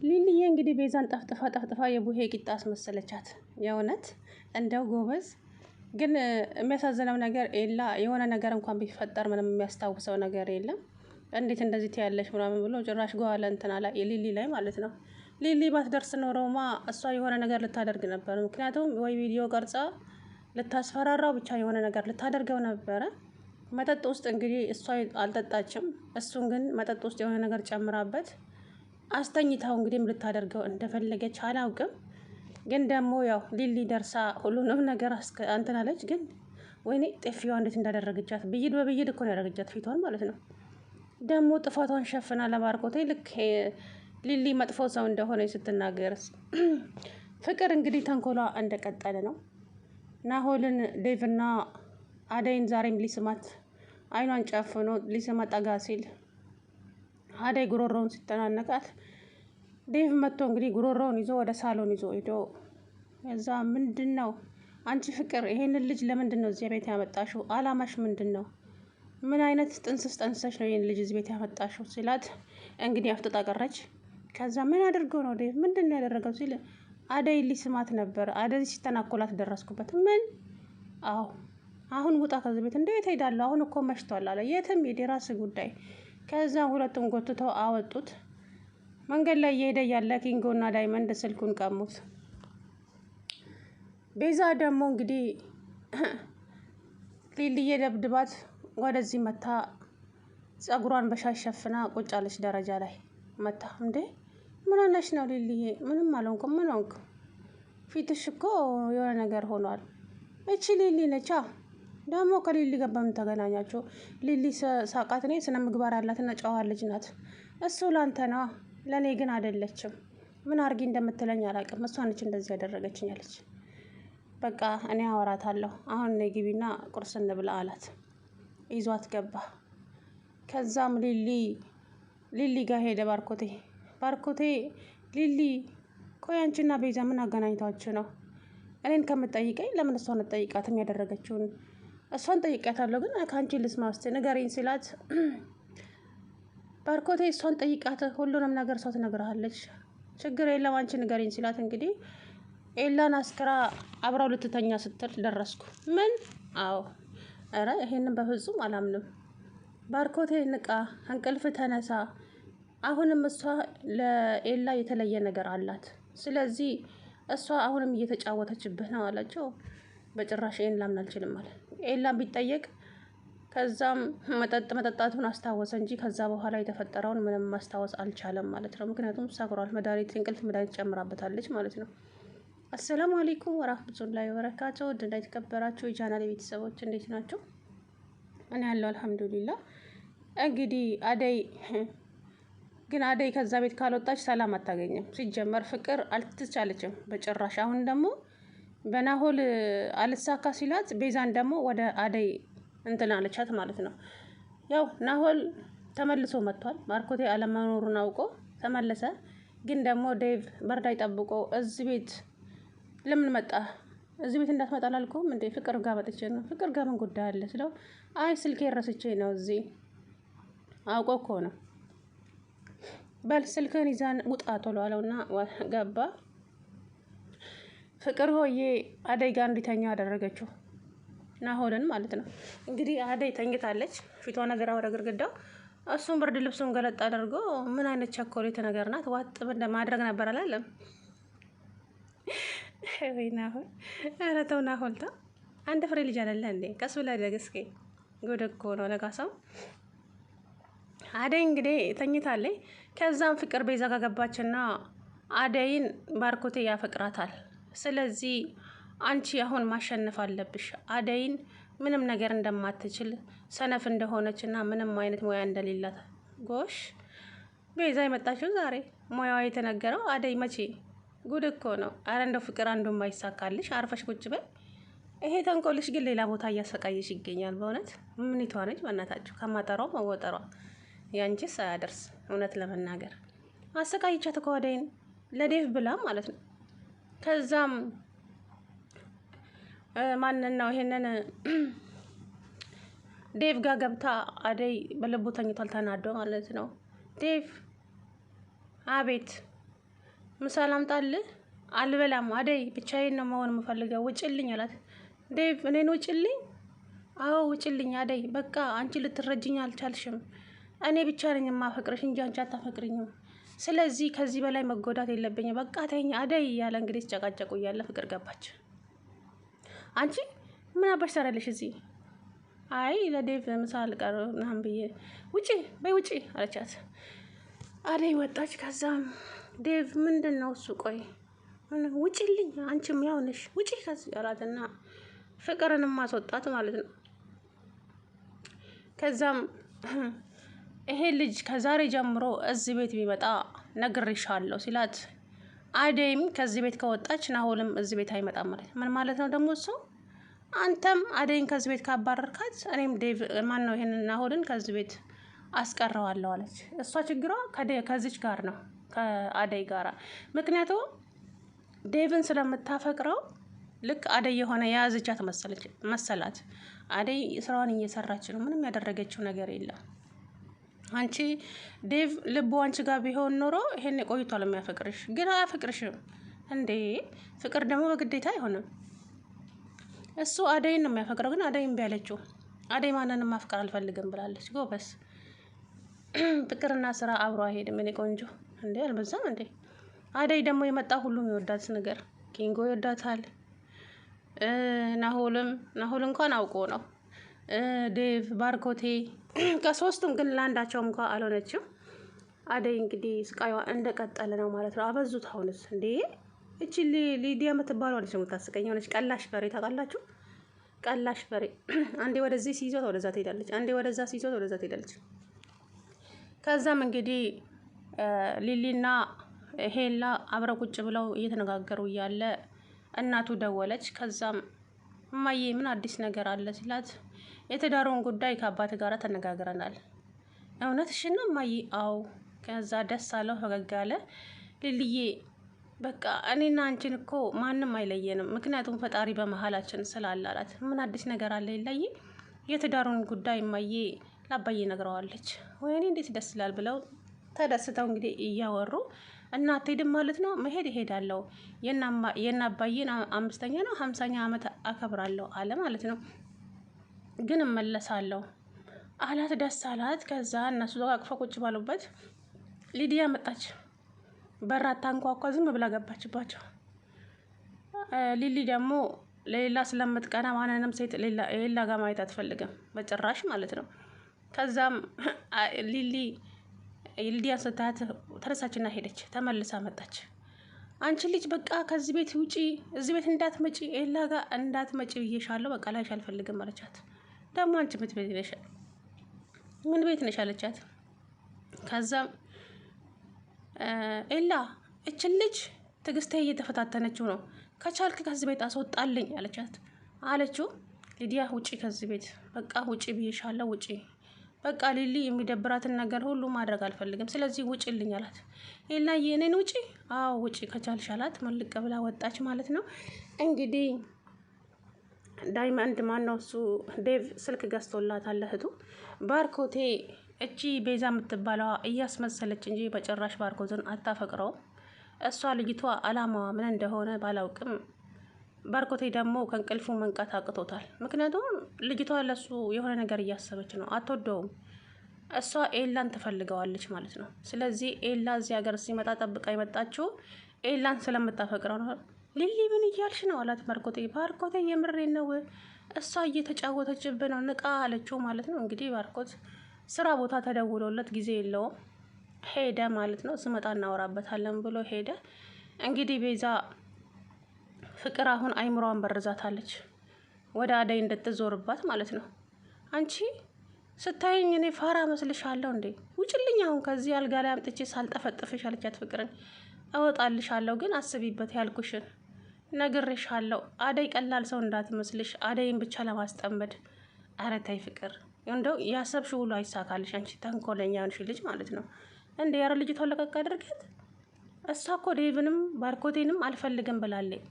ሊሊዬ እንግዲህ ቤዛን ጠፍጥፋ የቡሄ ቂጣ አስመሰለቻት። የእውነት እንደው ጎበዝ። ግን የሚያሳዝነው ነገር ኤላ የሆነ ነገር እንኳን ቢፈጠር ምንም የሚያስታውሰው ነገር የለም። እንዴት እንደዚህ ትያለሽ ምናምን ብሎ ጭራሽ ጓለ እንትና ላይ ሊሊ ላይ ማለት ነው። ሊሊ ባትደርስ ኖሮማ እሷ የሆነ ነገር ልታደርግ ነበር። ምክንያቱም ወይ ቪዲዮ ቀርጻ ልታስፈራራው ብቻ የሆነ ነገር ልታደርገው ነበረ። መጠጥ ውስጥ እንግዲህ እሷ አልጠጣችም። እሱን ግን መጠጥ ውስጥ የሆነ ነገር ጨምራበት አስተኝታው እንግዲህ ልታደርገው እንደፈለገች አላውቅም። ግን ደግሞ ያው ሊሊ ደርሳ ሁሉንም ነገር እንትን አለች። ግን ወይኔ ጥፊዋ እንዴት እንዳደረገቻት ብይድ በብይድ እኮ ነው ያደረገቻት ፊቷን ማለት ነው። ደግሞ ጥፋቷን ሸፍና ለባርኮቴ ልክ ሊሊ መጥፎ ሰው እንደሆነ ስትናገርስ ፍቅር እንግዲህ ተንኮሏ እንደቀጠለ ነው። ናሆልን ዴቭና አደይን ዛሬም ሊስማት አይኗን ጨፍኖ ሊስማት ጠጋ ሲል አደይ ጉሮሮውን ሲተናነቃት ዴቭ መጥቶ እንግዲህ ጉሮሮውን ይዞ ወደ ሳሎን ይዞ ሄዶ እዛ ምንድን ነው አንቺ ፍቅር ይሄንን ልጅ ለምንድን ነው እዚህ ቤት ያመጣሽው? አላማሽ ምንድን ነው? ምን አይነት ጥንስስ ጠንሰሽ ነው ይሄን ልጅ እዚህ ቤት ያመጣሽው ሲላት እንግዲህ አፍጥጣ ቀረች። ከዛ ምን አድርገው ነው ዴቭ ምንድን ነው ያደረገው ሲል አደይ ሊስማት ነበር። አደይ ሲተናኮላት ደረስኩበት። ምን? አዎ አሁን ውጣ ከዚህ ቤት። እንዴት ሄዳለሁ? አሁን እኮ መሽቷል አለ። የትም ሂድ የራስ ጉዳይ። ከዛ ሁለቱም ጎትተው አወጡት። መንገድ ላይ እየሄደ ያለ ኪንጎና ዳይመንድ ስልኩን ቀሙት። ቤዛ ደግሞ እንግዲህ ሊሊዬ ደብድባት ወደዚህ መታ ጸጉሯን በሻሽ ሸፍና ቁጭ አለች ደረጃ ላይ መታ። እንዴ ምን ሆነሽ ነው ሊሊዬ? ምንም አልሆንኩም። ምን ሆንኩ? ፊትሽ እኮ የሆነ ነገር ሆኗል። እቺ ሊሊ ነቻ። ደግሞ ከሊሊ ጋር በምን ተገናኛችሁ? ሊሊ ሳቃት እኔ ስነ ምግባር ያላትና ጨዋ ልጅ ናት። እሱ ላንተ ነው፣ ለእኔ ግን አይደለችም። ምን አርጊ እንደምትለኝ አላውቅም። እሷ ነች እንደዚህ ያደረገችኝ አለች። በቃ እኔ አወራታለሁ። አሁን እኔ ግቢና ቁርስ እንብላ አላት። ይዟት ገባ። ከዛም ሊሊ ጋር ሄደ ባርኮቴ ሊሊ ቆይ አንቺና ቤዛ ምን አገናኝታችሁ ነው? እኔን ከምትጠይቀኝ ለምን እሷን ጠይቃትም? ያደረገችውን እሷን ጠይቃታለሁ፣ ግን ከአንቺ ልስማ እስኪ ንገሪኝ ሲላት ባርኮቴ እሷን ጠይቃት፣ ሁሉንም ነገር እሷ ትነግርሃለች። ችግር የለም አንቺ ንገሪኝ ሲላት እንግዲህ ኤላን አስክራ አብራው ልትተኛ ስትል ደረስኩ። ምን? አዎ። እረ ይሄንን በፍጹም አላምንም። ባርኮቴ ንቃ፣ እንቅልፍ ተነሳ። አሁንም እሷ ለኤላ የተለየ ነገር አላት። ስለዚህ እሷ አሁንም እየተጫወተችብህ ነው አላቸው። በጭራሽ ይሄን ላምን አልችልም አለ ኤላ ቢጠየቅ። ከዛም መጠጣቱን አስታወሰ እንጂ ከዛ በኋላ የተፈጠረውን ምንም ማስታወስ አልቻለም ማለት ነው። ምክንያቱም ሰክሯል። እንቅልፍ መድኃኒት ጨምራበታለች ማለት ነው። አሰላሙ አለይኩም ወራህመቱላሂ ወበረካቱ። ውድና የተከበራችሁ የቻናሌ ቤተሰቦች እንዴት ናቸው? እኔ ያለው አልሐምዱሊላህ። እንግዲህ አደይ ከዛ ቤት ካልወጣች ሰላም አታገኝም። ሲጀመር ፍቅር አልተቻለችም በጭራሽ። አሁን ደግሞ በናሆል አልሳካ ሲላት ቤዛን ደግሞ ወደ አደይ እንትን አለቻት ማለት ነው። ያው ናሆል ተመልሶ መጥቷል። ባርኮቴ አለመኖሩን አውቆ ተመለሰ። ግን ደግሞ ዴቭ በርዳይ ጠብቆ እዚህ ቤት ለምን መጣ? እዚህ ቤት እንዳትመጣ አላልኩም እንዴ? ፍቅር ጋር መጥቼ ነው። ፍቅር ጋር ምን ጉዳይ አለ ስለው አይ ስልኬ ረስቼ ነው እዚህ። አውቆ እኮ ነው። በል ስልክህን ይዛን ውጣ ቶሎ አለውና ገባ። ፍቅር ሆዬ አደይ ጋር እንዲተኛ አደረገችው፣ ናሆልን ማለት ነው። እንግዲህ አደይ ተኝታለች፣ ፊቷን ነገር ወደ ግድግዳው። እሱም ብርድ ልብሱን ገለጥ አድርጎ ምን አይነት ቸኮሌት ነገር ናት ዋጥ ማድረግ ነበር አላለም። ወይ ናሆል፣ ኧረ ተው ናሆል ተው። አንድ ፍሬ ልጅ አይደለ እንዴ? ቀስ ብለህ ደግ እስኪ። ጉድ እኮ ነው ለጋሳው። አደይ እንግዲህ ተኝታለች። ከዛም ፍቅር ቤዛ ጋር ገባችና አደይን ባርኮቴ ያፈቅራታል። ስለዚህ አንቺ አሁን ማሸነፍ አለብሽ። አደይን ምንም ነገር እንደማትችል ሰነፍ እንደሆነችና ምንም አይነት ሙያ እንደሌላት። ጎሽ ቤዛ የመጣችው ዛሬ ሙያዋ የተነገረው አደይ መቼ? ጉድ እኮ ነው። አረ እንደው ፍቅር አንዱን ማይሳካልሽ አርፈሽ ቁጭ በይ። ይሄ ተንኮልሽ ግን ሌላ ቦታ እያሰቃየሽ ይገኛል። በእውነት ምን ይቷነች በእናታችሁ። ከማጠሯ መወጠሯ ያንቺስ አያደርስ። እውነት ለመናገር አሰቃይቻት እኮ አደይን ለዴቭ ብላ ማለት ነው። ከዛም ማንን ነው ይሄንን ዴቭ ጋር ገብታ አደይ በልቡ ተኝቷል፣ ተናዶ ማለት ነው። ዴቭ አቤት ምሳ ላምጣልህ? አልበላም አደይ፣ ብቻዬን ነው መሆን የምፈልገው፣ ውጭልኝ አላት። ዴቭ እኔን ውጭልኝ? አዎ ውጭልኝ አደይ፣ በቃ አንቺ ልትረጅኝ አልቻልሽም። እኔ ብቻ ነኝ የማፈቅርሽ እንጂ አንቺ አታፈቅርኝም። ስለዚህ ከዚህ በላይ መጎዳት የለብኝም። በቃ ተይኝ አደይ እያለ እንግዲህ ሲጨቃጨቁ እያለ ፍቅር ገባች። አንቺ ምን አባሽ ሰራለሽ እዚህ? አይ ለዴቭ ምሳ ልቀር ምናምን ብዬ። ውጪ በይ ውጪ አለቻት። አደይ ወጣች። ከዛም ዴቭ ምንድን ነው እሱ? ቆይ ውጪልኝ፣ አንቺም ያው ነሽ፣ ውጪ ከዚህ አላትና ፍቅርንም ማስወጣት ማለት ነው። ከዛም ይሄ ልጅ ከዛሬ ጀምሮ እዚህ ቤት ቢመጣ ነግሬሻለሁ ሲላት፣ አደይም ከዚህ ቤት ከወጣች ናሆልም እዚህ ቤት አይመጣም ማለት ምን ማለት ነው ደግሞ እሱ? አንተም አደይን ከዚህ ቤት ካባረርካት እኔም ዴቭ ማን ነው ይሄንን ናሆልን ከዚህ ቤት አስቀረዋለሁ አለች። እሷ ችግሯ ከዚች ጋር ነው ከአደይ ጋር። ምክንያቱም ዴቭን ስለምታፈቅረው ልክ አደይ የሆነ የያዘቻት መሰላት። አደይ ስራዋን እየሰራች ነው፣ ምንም ያደረገችው ነገር የለም። አንቺ ዴቭ ልቡ አንቺ ጋር ቢሆን ኖሮ ይሄን ቆይቷል የሚያፈቅርሽ፣ ግን አያፈቅርሽም እንዴ። ፍቅር ደግሞ በግዴታ አይሆንም። እሱ አደይን ነው የሚያፈቅረው፣ ግን አደይ እምቢ አለችው። አደይ ማንንም ማፍቀር አልፈልግም ብላለች። ጎበስ ፍቅርና ስራ አብሮ አይሄድም። እኔ ቆንጆ እንዴ አልበዛም እንዴ? አደይ ደግሞ የመጣ ሁሉም ይወዳት ነገር ኪንጎ ይወዳታል። ናሆል እንኳን አውቆ ነው። ዴቭ፣ ባርኮቴ ከሶስቱም ግን ለአንዳቸውም እንኳን አልሆነችም። አደይ እንግዲህ ስቃይዋ እንደቀጠለ ነው ማለት ነው። አበዙት አሁንስ እንዴ! እቺ ሊዲያ የምትባለው ልጅ የምታስቀኝ ሆነች። ቀላሽ በሬ ታውቃላችሁ? ቀላሽ በሬ አንዴ ወደዚህ ሲይዞት ወደዛ ትሄዳለች፣ አንዴ ወደዛ ሲይዞት ወደዛ ትሄዳለች። ከዛም እንግዲህ ሊሊና ሄላ አብረው ቁጭ ብለው እየተነጋገሩ እያለ እናቱ ደወለች። ከዛም እማዬ ምን አዲስ ነገር አለ ሲላት፣ የትዳሩን ጉዳይ ከአባት ጋር ተነጋግረናል። እውነትሽን ነው እማዬ? አዎ። ከዛ ደስ አለው፣ ፈገግ አለ። ሊልዬ በቃ እኔና አንቺን እኮ ማንም አይለየንም፣ ምክንያቱም ፈጣሪ በመሀላችን ስላለ አላት። ምን አዲስ ነገር አለ ይለይ? የትዳሩን ጉዳይ እማዬ ለአባዬ ነግረዋለች። ወይኔ እንዴት ደስ ይላል ብለው ተደስተው እንግዲህ እያወሩ እና አትሄድም ማለት ነው? መሄድ እሄዳለሁ፣ የእነ አባዬን 5ኛ ነው 50ኛ ዓመት አከብራለሁ አለ ማለት ነው። ግን እመለሳለሁ አላት። ደስ አላት። ከዛ እነሱ ተቃቅፈው ቁጭ ባሉበት ሊዲያ መጣች። በር አታንኳኳ፣ ዝም ብላ ገባችባቸው። ሊሊ ደግሞ ሌላ ስለምትቀና ማንንም ሴት ሌላ ጋር ማየት አትፈልግም በጭራሽ ማለት ነው። ከዛም ሊዲያን ስታያት ተነሳችና ሄደች። ተመልሳ መጣች። አንቺ ልጅ በቃ ከዚህ ቤት ውጪ፣ እዚህ ቤት እንዳትመጪ፣ ኤላ ጋር እንዳትመጪ ብዬሻለሁ፣ በቃ ላይሽ አልፈልግም አለቻት። ደግሞ አንቺ ምን ቤት ነሽ አለቻት። ከዛም ኤላ እችን ልጅ ትዕግስቴ እየተፈታተነችው ነው፣ ከቻልክ ከዚህ ቤት አስወጣልኝ አለችው። ሊዲያ ውጪ ከዚህ ቤት በቃ ውጪ ብዬሻለሁ፣ ውጪ በቃ ሊሊ የሚደብራትን ነገር ሁሉ ማድረግ አልፈልግም፣ ስለዚህ ውጪልኝ አላት። ኤላዬ እኔን ውጪ? አዎ ውጪ ከቻልሽ አላት። መልቀ ብላ ወጣች ማለት ነው። እንግዲህ ዳይመንድ ማነው እሱ ዴቭ ስልክ ገዝቶላታል እህቱ። ባርኮቴ እቺ ቤዛ የምትባለዋ እያስመሰለች እንጂ በጭራሽ ባርኮትን አታፈቅረውም። እሷ ልጅቷ አላማዋ ምን እንደሆነ ባላውቅም ባርኮቴ ደግሞ ከእንቅልፉ መንቃት አቅቶታል። ምክንያቱም ልጅቷ ለሱ የሆነ ነገር እያሰበች ነው፣ አትወደውም። እሷ ኤላን ትፈልገዋለች ማለት ነው። ስለዚህ ኤላ እዚህ ሀገር ሲመጣ ጠብቃ የመጣችው ኤላን ስለምታፈቅረው ነው። ሊሊ ምን እያልሽ ነው አላት ባርኮቴ የምሬ ነው፣ እሷ እየተጫወተችብን ነው፣ ንቃ አለችው ማለት ነው። እንግዲህ ባርኮት ስራ ቦታ ተደውሎለት ጊዜ የለውም ሄደ ማለት ነው። ስመጣ እናወራበታለን ብሎ ሄደ። እንግዲህ ቤዛ ፍቅር አሁን አይምሯን በርዛታለች፣ ወደ አደይ እንድትዞርባት ማለት ነው። አንቺ ስታይኝ እኔ ፋራ መስልሻለሁ እንዴ? ውጭልኝ አሁን ከዚህ አልጋ ላይ አምጥቼ ሳልጠፈጥፍሽ አለቻት ፍቅርን። እወጣልሻለሁ ግን አስቢበት ያልኩሽን ነግሬሻለሁ። አደይ ቀላል ሰው እንዳትመስልሽ፣ አደይን ብቻ ለማስጠመድ። ኧረ ተይ ፍቅር፣ እንደው ያሰብሽው ሁሉ አይሳካልሽ፣ አንቺ ተንኮለኛ ነሽ ልጅ ማለት ነው። እንደ ያረ ልጅቷን ለቀቅ አድርጊያት። እሷ እኮ ዴቭንም ባርኮቴንም አልፈልግም ብላለች።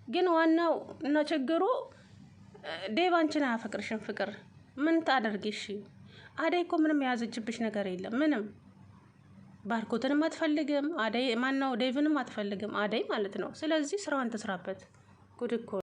ግን ዋናው እና ችግሩ ዴቭ አንቺን አያፈቅርሽም። ፍቅር ምን ታደርጊሽ? አደይ እኮ ምንም የያዘችብሽ ነገር የለም ምንም። ባርኮትንም አትፈልግም አደይ ማን ነው ዴቭንም አትፈልግም አደይ ማለት ነው። ስለዚህ ስራዋን ትስራበት። ጉድ እኮ